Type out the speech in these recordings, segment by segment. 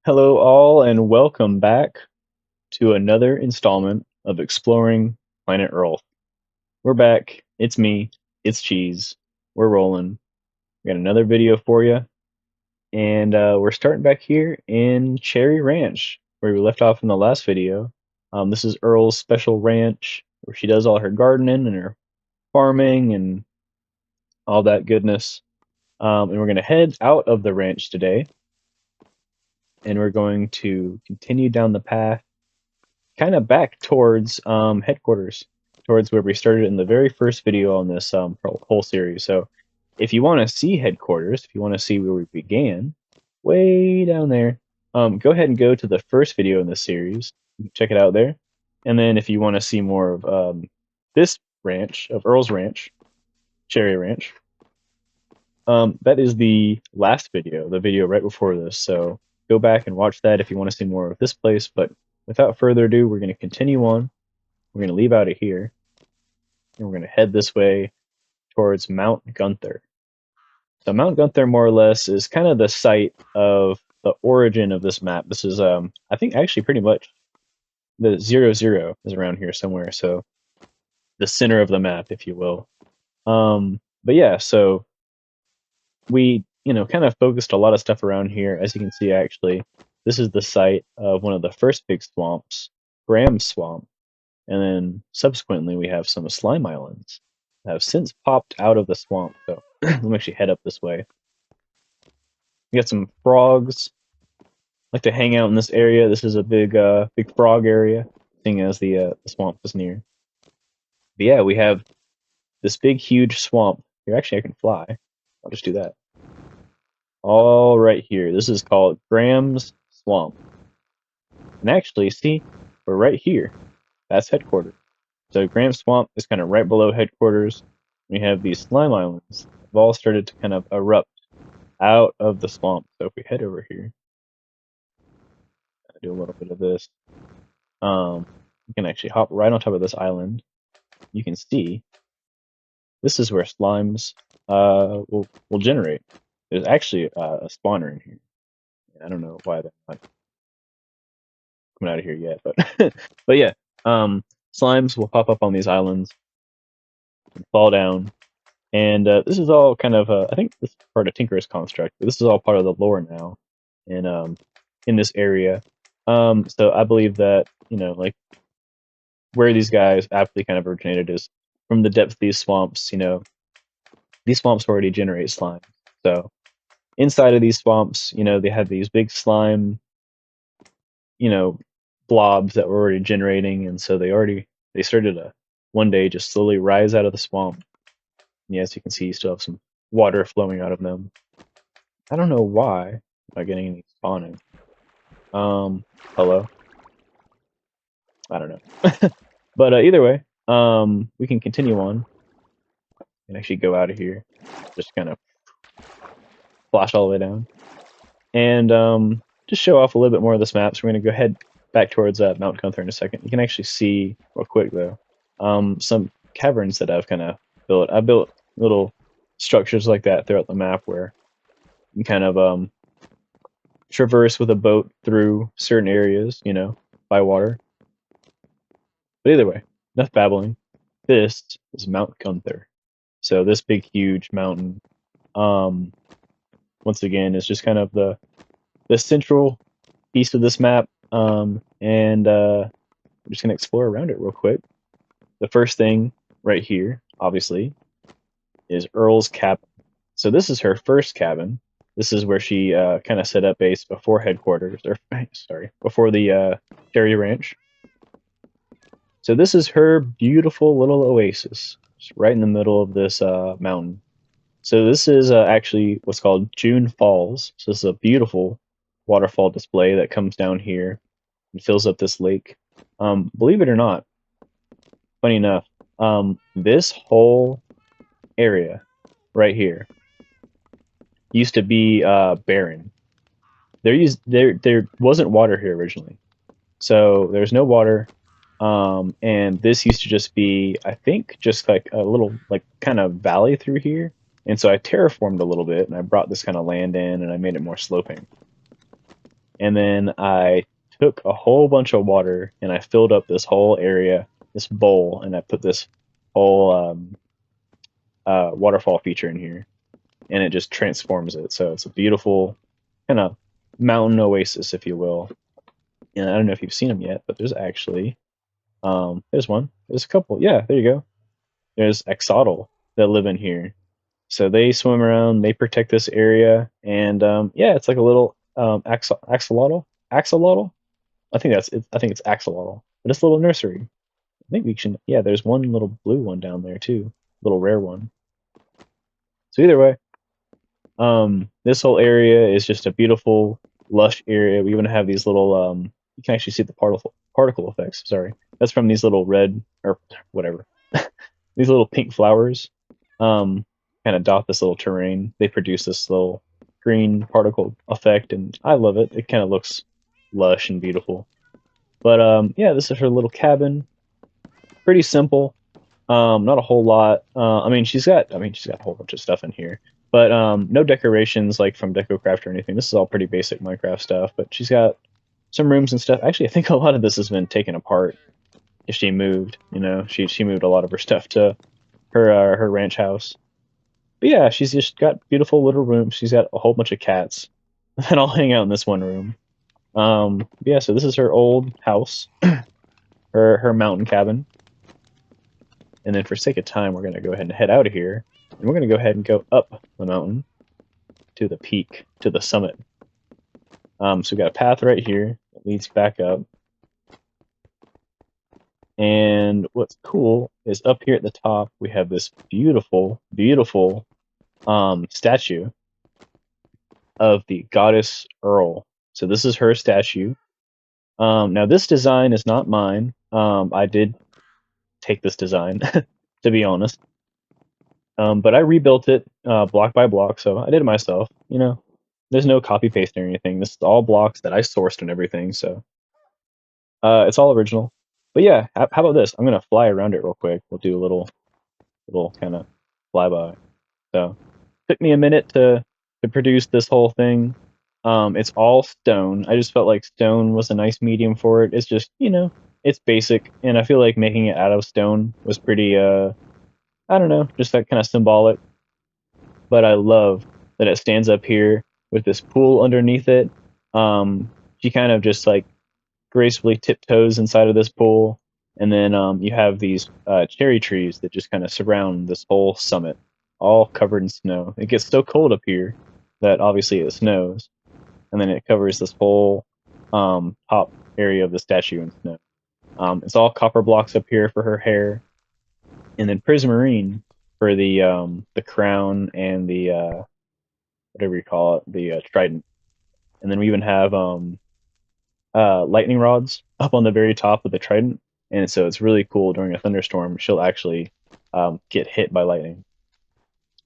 Hello, all, and welcome back to another installment of Exploring Planet Earth. We're back. It's me. It's Cheese. We're rolling. We got another video for you, and we're starting back here in Cherry Ranch, where we left off in the last video. This is Earl's special ranch, where she does all her gardening and her farming and all that goodness. And we're going to head out of the ranch today, and we're going to continue down the path kind of back towards headquarters, towards where we started in the very first video on this whole series. So if you want to see headquarters, if you want to see where we began, way down there, go ahead and go to the first video in this series. Check it out there. And then if you want to see more of this ranch, of Earl's Ranch, Cherry Ranch, that is the last video, the video right before this. So go back and watch that if you want to see more of this place. But without further ado, we're going to continue on. We're going to leave out of here, and we're going to head this way towards Mount Gunther. So Mount Gunther, more or less, is kind of the site of the origin of this map. This is, I think, actually pretty much the 0, 0 is around here somewhere. So the center of the map, if you will. But yeah, so we, kind of focused a lot of stuff around here. As you can see, actually, this is the site of one of the first big swamps, Graham's Swamp. And then subsequently, we have some slime islands that have since popped out of the swamp. So let me actually head up this way. We got some frogs like to hang out in this area. This is a big frog area, seeing as the swamp is near. But yeah, we have this big, huge swamp. Here, actually, I can fly. I'll just do that. All right here. This is called Graham's Swamp. And actually, see, we're right here. That's headquarters. So Graham's Swamp is kind of right below headquarters. We have these slime islands that have all started to kind of erupt out of the swamp. So if we head over here, do a little bit of this. You can actually hop right on top of this island. You can see this is where slimes will generate. There's actually a spawner in here. I don't know why they're not coming out of here yet, but but yeah, slimes will pop up on these islands and fall down. And this is all kind of, I think this is part of Tinker's construct, but this is all part of the lore now in this area. So I believe that, like where these guys aptly kind of originated is from the depths of these swamps. These swamps already generate slime. So inside of these swamps, they have these big slime, blobs that were already generating. And so they started to one day just slowly rise out of the swamp. And as you can see, you still have some water flowing out of them. I don't know why I'm not getting any spawning. Hello? I don't know. But either way, we can continue on and actually go out of here. Just kind of flash all the way down. And just show off a little bit more of this map. So we're going to go head back towards Mount Gunther in a second. You can actually see, real quick though, some caverns that I've kind of built. I built little structures like that throughout the map where you can kind of traverse with a boat through certain areas, by water. But either way, enough babbling. This is Mount Gunther. So this big, huge mountain, once again, is just kind of the central piece of this map. And we're just gonna explore around it real quick. The first thing right here, obviously, is Earl's cabin. So this is her first cabin. This is where she kind of set up base before headquarters, or sorry, before the Cherry Ranch. So this is her beautiful little oasis, just right in the middle of this mountain. So this is actually what's called June Falls. So this is a beautiful waterfall display that comes down here and fills up this lake. Believe it or not, funny enough, this whole area right here used to be barren. There wasn't water here originally, so there's no water. And this used to just be, I think, just like a little like kind of valley through here. And so I terraformed a little bit, and I brought this kind of land in, and I made it more sloping. and then I took a whole bunch of water and I filled up this whole area, this bowl, and I put this whole waterfall feature in here, and it just transforms it. So it's a beautiful kind of mountain oasis, if you will. And I don't know if you've seen them yet, but there's actually there's one, there's a couple. Yeah, there you go. There's axolotl that live in here. So they swim around, they protect this area, and yeah, it's like a little axolotl. I think it's axolotl, but it's a little nursery. I think we should. Yeah, there's one little blue one down there too, little rare one. So either way, this whole area is just a beautiful, lush area. We even have these little you can actually see the particle effects. Sorry, that's from these little red or whatever, these little pink flowers. Um, kind of dot this little terrain. They produce this little green particle effect, and I love it. It kind of looks lush and beautiful. But yeah, this is her little cabin. Pretty simple. Not a whole lot. She's got a whole bunch of stuff in here, but no decorations like from DecoCraft or anything. This is all pretty basic Minecraft stuff, but she's got some rooms and stuff. Actually, I think a lot of this has been taken apart. If she moved, she moved a lot of her stuff to her ranch house. But yeah, she's just got beautiful little rooms. She's got a whole bunch of cats that all hang out in this one room. Yeah, so this is her old house, her mountain cabin. And then for sake of time, we're going to go ahead and head out of here. And we're going to go ahead and go up the mountain to the peak, to the summit. So we've got a path right here that leads back up. And what's cool is up here at the top, we have this beautiful, beautiful statue of the goddess Earl. So this is her statue. Now this design is not mine. I did take this design, to be honest. But I rebuilt it block by block, so I did it myself. There's no copy paste or anything. This is all blocks that I sourced and everything, so it's all original. But yeah, how about this? I'm gonna fly around it real quick. We'll do a little kind of flyby. So took me a minute to produce this whole thing. It's all stone. I just felt like stone was a nice medium for it. It's just it's basic, and I feel like making it out of stone was pretty I don't know, just that kind of symbolic. But I love that it stands up here with this pool underneath it. She kind of just like gracefully tiptoes inside of this pool, and then you have these cherry trees that just kind of surround this whole summit, all covered in snow. It gets so cold up here that obviously it snows, and then it covers this whole top area of the statue in snow. It's all copper blocks up here for her hair, and then prismarine for the crown and the whatever you call it, the trident. And then we even have lightning rods up on the very top of the trident, and so it's really cool during a thunderstorm. She'll actually get hit by lightning.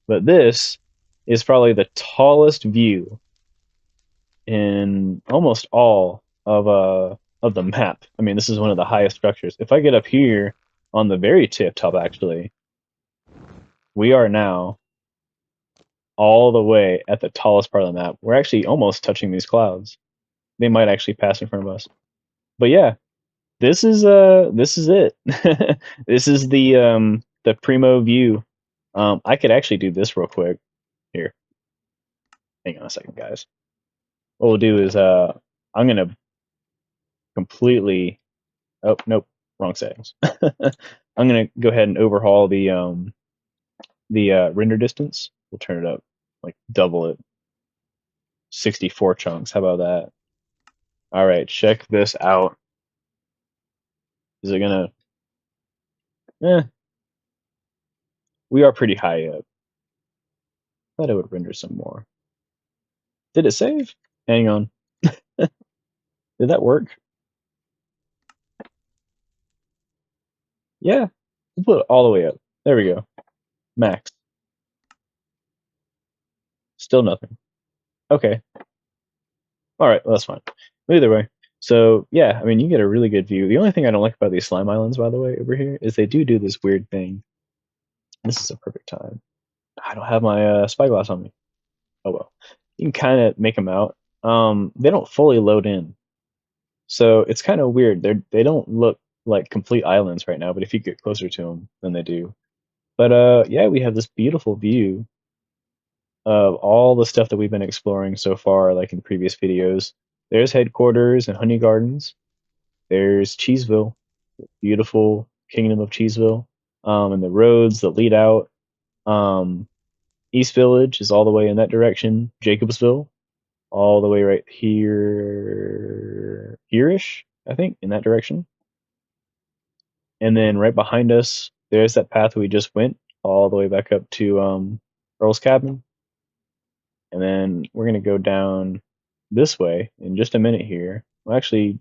But this is probably the tallest view in almost all of the map. I mean, this is one of the highest structures. If I get up here on the very tip top, actually, we are now all the way at the tallest part of the map. We're actually almost touching these clouds. They might actually pass in front of us. But yeah, this is it. This is the primo view. I could actually do this real quick. Here. Hang on a second, guys. What we'll do is I'm gonna completely oh nope, wrong settings. I'm gonna go ahead and overhaul the render distance. We'll turn it up, like double it. 64 chunks. How about that? All right, check this out. Is it gonna? Eh, we are pretty high up. Thought it would render some more. Did it save? Hang on. Did that work? Yeah. We'll put it all the way up. There we go. Max. Still nothing. Okay. All right. Well, that's fine. But either way. So yeah, I mean, you get a really good view. The only thing I don't like about these slime islands, by the way, over here, is they do this weird thing. This is a perfect time. I don't have my spyglass on me. Oh well. You can kind of make them out. they don't fully load in. So it's kind of weird. They don't look like complete islands right now, but if you get closer to them, then they do. But yeah, we have this beautiful view of all the stuff that we've been exploring so far, like in previous videos. There's headquarters and honey gardens. There's Cheeseville, beautiful kingdom of Cheeseville, and the roads that lead out. Um, East Village is all the way in that direction. Jacobsville, all the way right here, here-ish, I think, in that direction. And then right behind us, there's that path we just went all the way back up to Earl's cabin. And then we're gonna go down this way in just a minute here. Well, actually,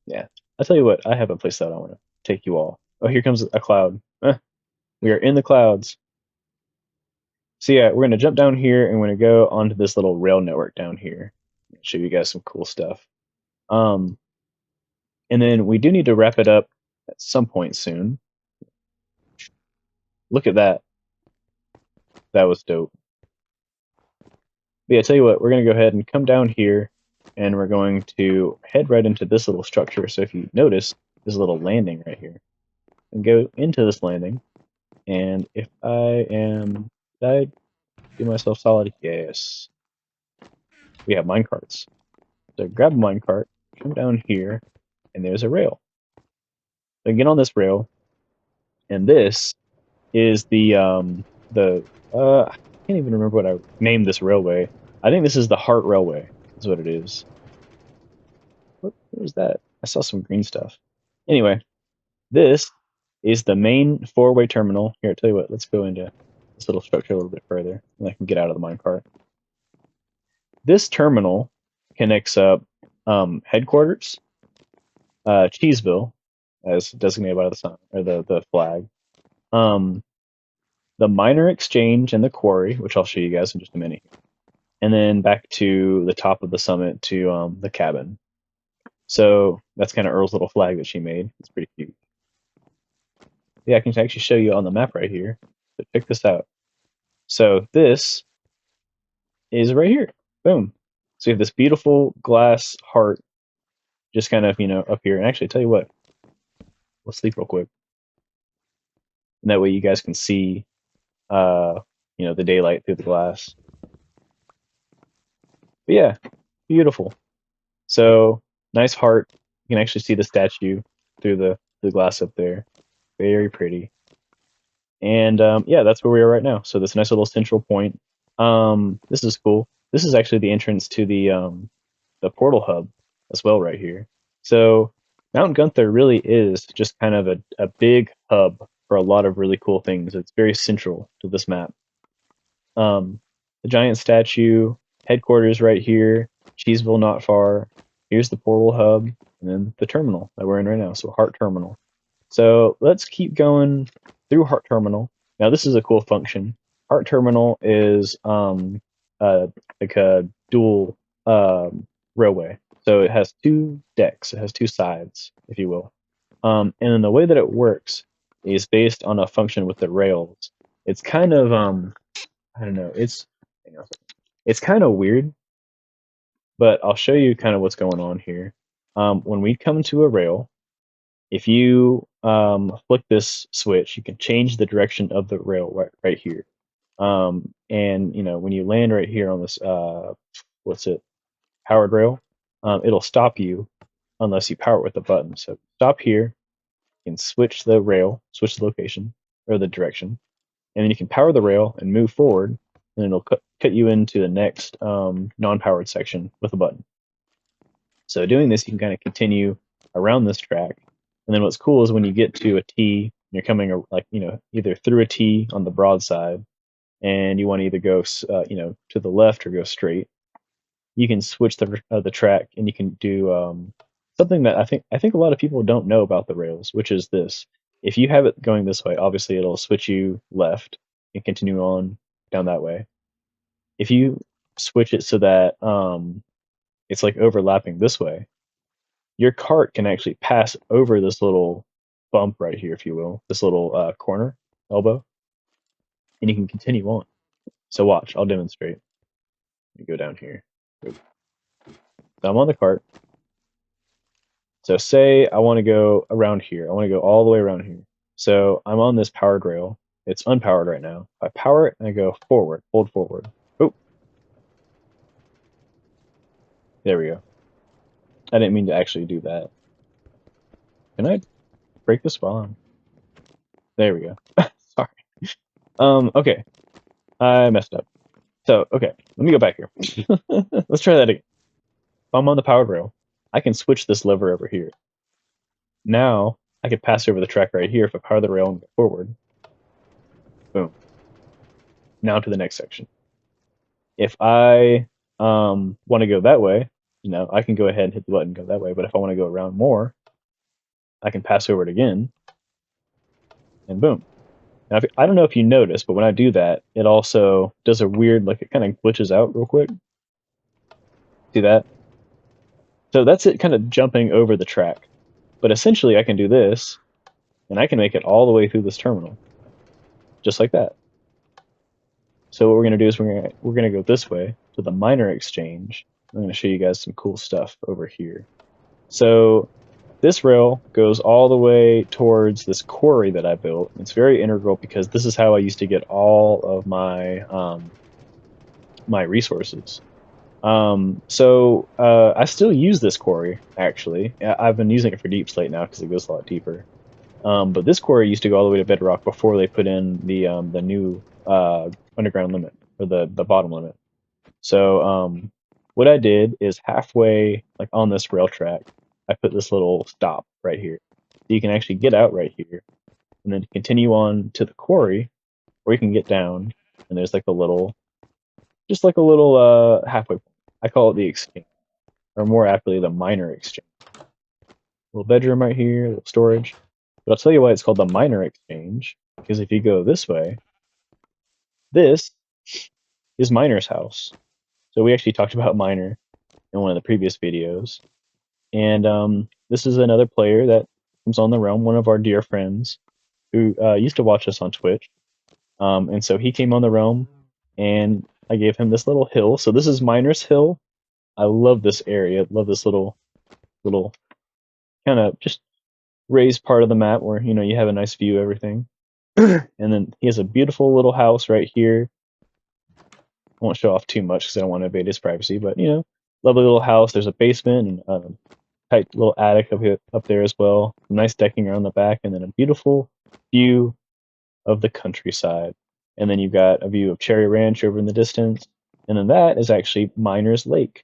yeah. I'll tell you what, I have a place that I want to take you all. Oh, here comes a cloud. We are in the clouds. So yeah, we're gonna jump down here and we're gonna go onto this little rail network down here. Show you guys some cool stuff. Um, and then we do need to wrap it up at some point soon. Look at that. That was dope. But yeah, tell you what, we're gonna go ahead and come down here and we're going to head right into this little structure. So if you notice, there's a little landing right here. And go into this landing. And if I am, did I do myself solid? Yes. We have minecarts. So grab a minecart, come down here, and there's a rail. So get on this rail, and this is I can't even remember what I named this railway. I think this is the Heart Railway, is what it is. What was that? I saw some green stuff. Anyway, this is the main four-way terminal. Here, I'll tell you what, let's go into this little structure a little bit further, and I can get out of the minecart. This terminal connects up headquarters, Cheeseville, as designated by the sign or the flag, um, the miner exchange and the quarry, which I'll show you guys in just a minute, and then back to the top of the summit to the cabin. So that's kind of Earl's little flag that she made. It's pretty cute. Yeah, I can actually show you on the map right here. So check this out. So this is right here. Boom. So you have this beautiful glass heart just kind of, up here. And actually, tell you what, let's sleep real quick. And that way you guys can see, the daylight through the glass. But yeah, beautiful. So nice heart. You can actually see the statue through the glass up there. Very pretty. And yeah, that's where we are right now. So this nice little central point. This is cool. This is actually the entrance to the portal hub as well right here. So Mount Gunther really is just kind of a big hub for a lot of really cool things. It's very central to this map. The giant statue, headquarters right here, Cheeseville not far. Here's the portal hub, and then the terminal that we're in right now. So Heart Terminal. So let's keep going through Heart Terminal. Now this is a cool function. Heart Terminal is like a dual railway. So it has two decks. It has two sides, if you will. And then the way that it works is based on a function with the rails. It's kind of I don't know. It's kind of weird, but I'll show you kind of what's going on here. When we come to a rail, if you flick this switch, you can change the direction of the rail right here. And when you land right here on this powered rail, it'll stop you unless you power it with a button. So stop here, you can switch the rail, switch the location or the direction, and then you can power the rail and move forward, and it'll cut you into the next non-powered section with a button. So doing this, you can kind of continue around this track. And then what's cool is when you get to a T, you're coming either through a T on the broad side, and you want to either go to the left or go straight. You can switch the track, and you can do something that I think a lot of people don't know about the rails, which is this. If you have it going this way, obviously it'll switch you left and continue on down that way. If you switch it so that it's like overlapping this way, your cart can actually pass over this little bump right here, if you will, this little corner elbow, and you can continue on. So watch, I'll demonstrate. Let me go down here. So I'm on the cart. So say I want to go around here. I want to go all the way around here. So I'm on this powered rail. It's unpowered right now. I power it and I go forward, hold forward. Oh, there we go. I didn't mean to actually do that. Can I break this while I'm... There we go. Sorry. Okay. I messed up. So, okay, let me go back here. Let's try that again. If I'm on the powered rail, I can switch this lever over here. Now, I can pass over the track right here if I power the rail and go forward. Boom. Now to the next section. If I want to go that way, I can go ahead and hit the button and go that way. But if I want to go around more, I can pass over it again, and boom. Now, I don't know if you noticed, but when I do that, it also does a weird, like it kind of glitches out real quick. See that? So that's it kind of jumping over the track. But essentially, I can do this, and I can make it all the way through this terminal, just like that. So what we're going to do is we're gonna go this way to the miner exchange. I'm going to show you guys some cool stuff over here. So this rail goes all the way towards this quarry that I built. It's very integral because this is how I used to get all of my resources. I still use this quarry, actually. I've been using it for deep slate now because it goes a lot deeper. But this quarry used to go all the way to Bedrock before they put in the new underground limit, or the bottom limit. So what I did is halfway, like on this rail track, I put this little stop right here. So you can actually get out right here and then continue on to the quarry, or you can get down and there's like a little, just like a little halfway point. I call it the exchange, or more aptly, the miner exchange. Little bedroom right here, little storage. But I'll tell you why it's called the miner exchange, because if you go this way, this is Miner's house. So we actually talked about Miner in one of the previous videos. And this is another player that comes on the realm, one of our dear friends who used to watch us on Twitch. And so he came on the realm, and I gave him this little hill. So this is Miner's Hill. I love this area. Love this little kind of just raised part of the map where you have a nice view of everything. And then he has a beautiful little house right here. I won't show off too much because I don't want to invade his privacy, but lovely little house. There's a basement and tight little attic up there as well. Nice decking around the back, and then a beautiful view of the countryside. And then you've got a view of Cherry Ranch over in the distance. And then that is actually Miner's Lake.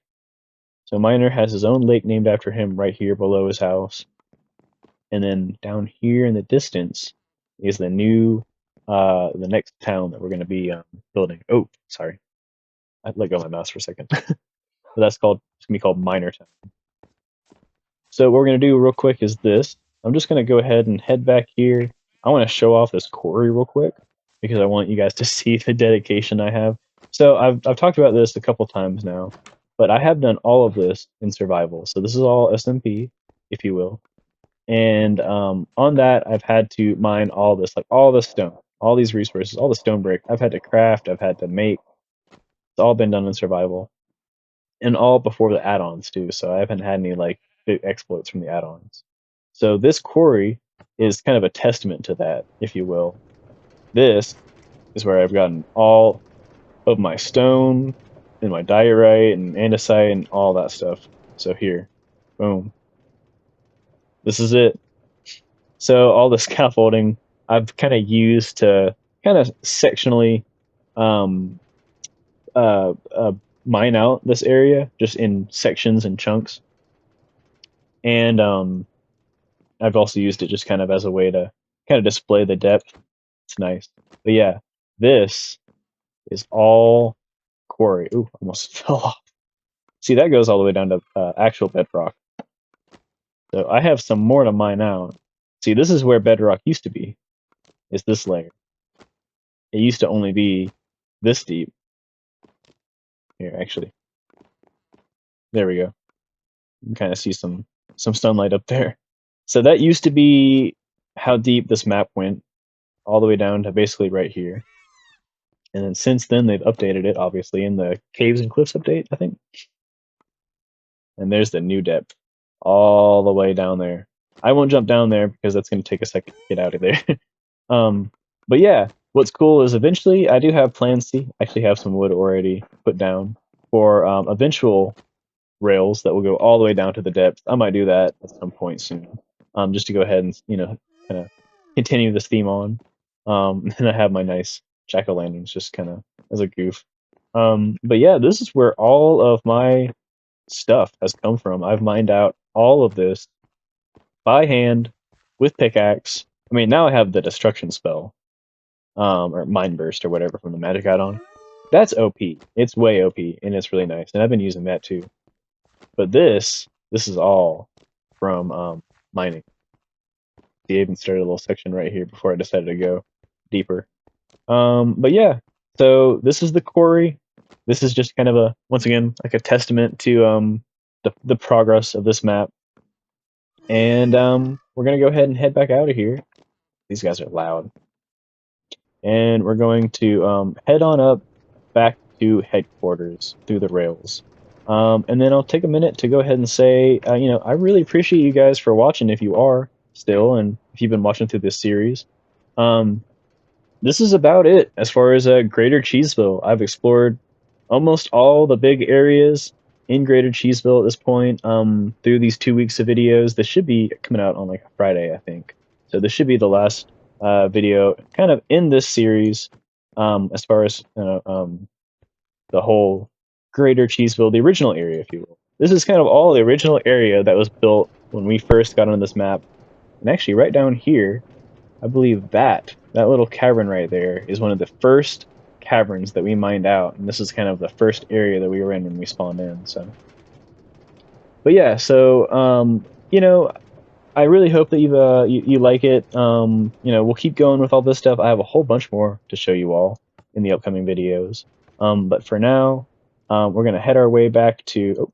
So Miner has his own lake named after him right here below his house. And then down here in the distance is the the next town that we're going to be building. Oh, sorry. I let go of my mouse for a second. But it's going to be called Miner Town. So what we're going to do real quick is this. I'm just going to go ahead and head back here. I want to show off this quarry real quick because I want you guys to see the dedication I have. So I've talked about this a couple times now, but I have done all of this in survival. So this is all SMP, if you will. And on that, I've had to mine all this, like all the stone, all these resources, all the stone brick. I've had to craft, I've had to make. It's all been done in survival. And all before the add-ons too, so I haven't had any like big exploits from the add-ons. So this quarry is kind of a testament to that, if you will. This is where I've gotten all of my stone and my diorite and andesite and all that stuff. So here, boom. This is it. So all the scaffolding I've kind of used to kind of sectionally um, uh, uh, mine out this area just in sections and chunks. And I've also used it just kind of as a way to kind of display the depth. It's nice. But yeah, this is all quarry. Ooh, almost fell off. See, that goes all the way down to actual bedrock. So I have some more to mine out. See, this is where bedrock used to be, is this layer. It used to only be this deep. Here, actually. There we go. You can kind of see some sunlight up there. So that used to be how deep this map went, all the way down to basically right here. And then since then, they've updated it, obviously, in the Caves and Cliffs update, I think. and there's the new depth all the way down there. I won't jump down there because that's going to take a second to get out of there. um, but yeah, what's cool is eventually I do have plans to actually have some wood already put down for eventual rails that will go all the way down to the depth. I might do that at some point soon, just to go ahead and kind of continue this theme on. And I have my nice jack o' lanterns just kind of as a goof. But yeah, this is where all of my stuff has come from. I've mined out all of this by hand with pickaxe. I mean, now I have the destruction spell, or mind burst or whatever from the magic add-on. That's OP. It's way OP, and it's really nice. And I've been using that too. But this is all from mining. I even started a little section right here before I decided to go deeper. But yeah, so this is the quarry. This is just kind of a, once again, like a testament to the progress of this map. And we're gonna go ahead and head back out of here. These guys are loud. And we're going to head on up back to headquarters through the rails. And then I'll take a minute to go ahead and say, I really appreciate you guys for watching if you are still, and if you've been watching through this series. This is about it as far as Greater Cheeseville. I've explored almost all the big areas in Greater Cheeseville at this point through these 2 weeks of videos. This should be coming out on like a Friday, I think. So this should be the last video kind of in this series as far as the whole Greater Cheeseville, the original area, if you will. This is kind of all the original area that was built when we first got on this map. And actually, right down here, I believe that little cavern right there is one of the first caverns that we mined out, and this is kind of the first area that we were in when we spawned in. So, but yeah, so I really hope that you like it. We'll keep going with all this stuff. I have a whole bunch more to show you all in the upcoming videos. But for now, we're gonna head our way back to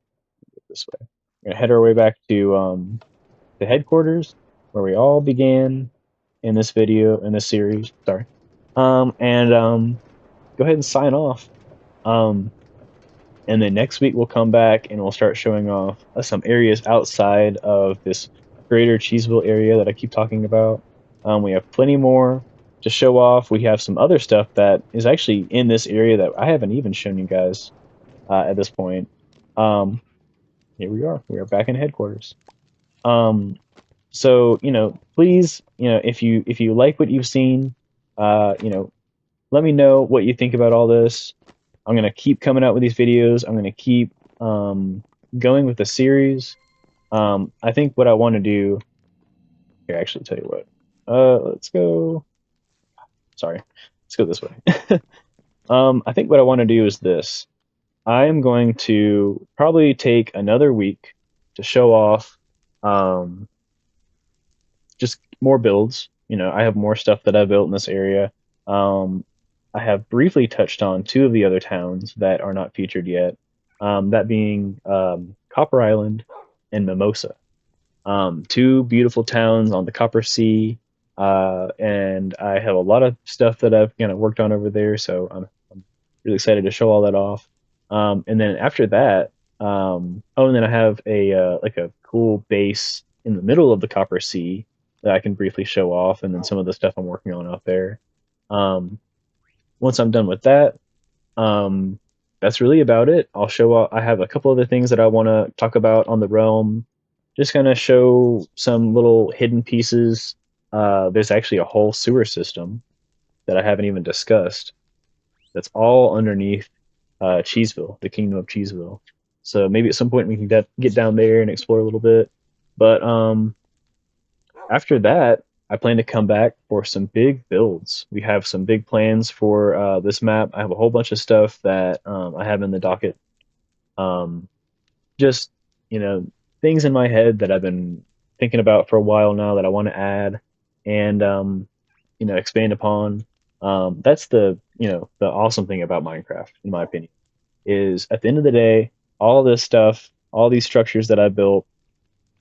this way. We're gonna head our way back to the headquarters where we all began in this video, in this series. Sorry. And go ahead and sign off. And then next week we'll come back and we'll start showing off some areas outside of this Greater Cheeseville area that I keep talking about. We have plenty more to show off. We have some other stuff that is actually in this area that I haven't even shown you guys at this point. Here we are. We are back in headquarters. So please, if you like what you've seen, let me know what you think about all this. I'm gonna keep coming out with these videos. I'm gonna keep going with the series. I think what I want to do here, actually, tell you what. Let's go. Sorry, let's go this way. I think what I want to do is this. I'm going to probably take another week to show off just more builds. I have more stuff that I built in this area. I have briefly touched on two of the other towns that are not featured yet. That being Copper Island and Mimosa. Two beautiful towns on the Copper Sea, and I have a lot of stuff that I've worked on over there. So I'm really excited to show all that off. And then after that, and then I have a like a cool base in the middle of the Copper Sea that I can briefly show off, and then some of the stuff I'm working on out there. Once I'm done with that, um, that's really about it. I'll show. I have a couple other things that I want to talk about on the realm. Just gonna show some little hidden pieces. There's actually a whole sewer system that I haven't even discussed. That's all underneath Cheeseville, the Kingdom of Cheeseville. So maybe at some point we can get down there and explore a little bit. But after that, I plan to come back for some big builds. We have some big plans for this map. I have a whole bunch of stuff that I have in the docket. Um, just, things in my head that I've been thinking about for a while now that I want to add and, expand upon. That's the awesome thing about Minecraft, in my opinion, is at the end of the day, all this stuff, all these structures that I built,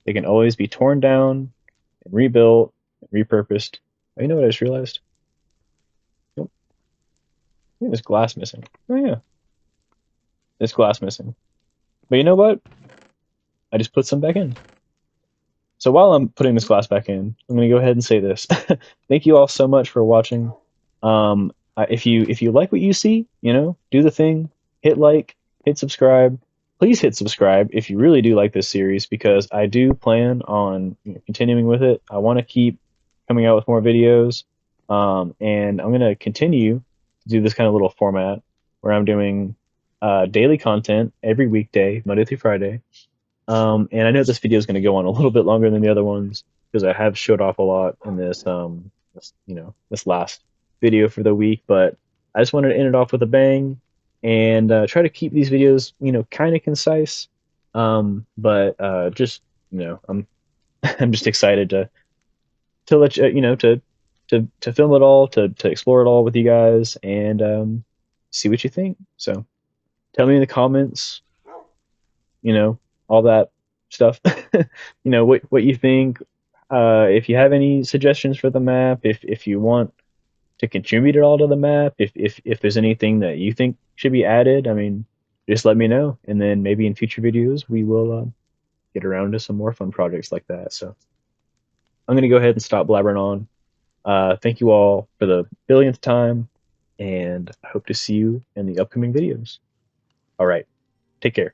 they can always be torn down and rebuilt and repurposed. Oh, you know what I just realized? Nope. I think there's glass missing. Oh yeah, there's glass missing. But you know what? I just put some back in. So while I'm putting this glass back in, I'm going to go ahead and say this. Thank you all so much for watching. If you like what you see, do the thing, hit like, hit subscribe. Please hit subscribe if you really do like this series because I do plan on continuing with it. I want to keep coming out with more videos, and I'm going to continue to do this kind of little format where I'm doing daily content every weekday, Monday through Friday. And I know this video is going to go on a little bit longer than the other ones because I have showed off a lot in this last video for the week, but I just wanted to end it off with a bang and try to keep these videos, kind of concise. But just, I'm I'm just excited to let to film it all, to explore it all with you guys and see what you think. So tell me in the comments, you know, all that stuff. What you think. If you have any suggestions for the map, if you want to contribute at all to the map, if there's anything that you think should be added, I mean, just let me know, and then maybe in future videos we will get around to some more fun projects like that. So I'm gonna go ahead and stop blabbering on. Thank you all for the billionth time, and I hope to see you in the upcoming videos. All right, take care.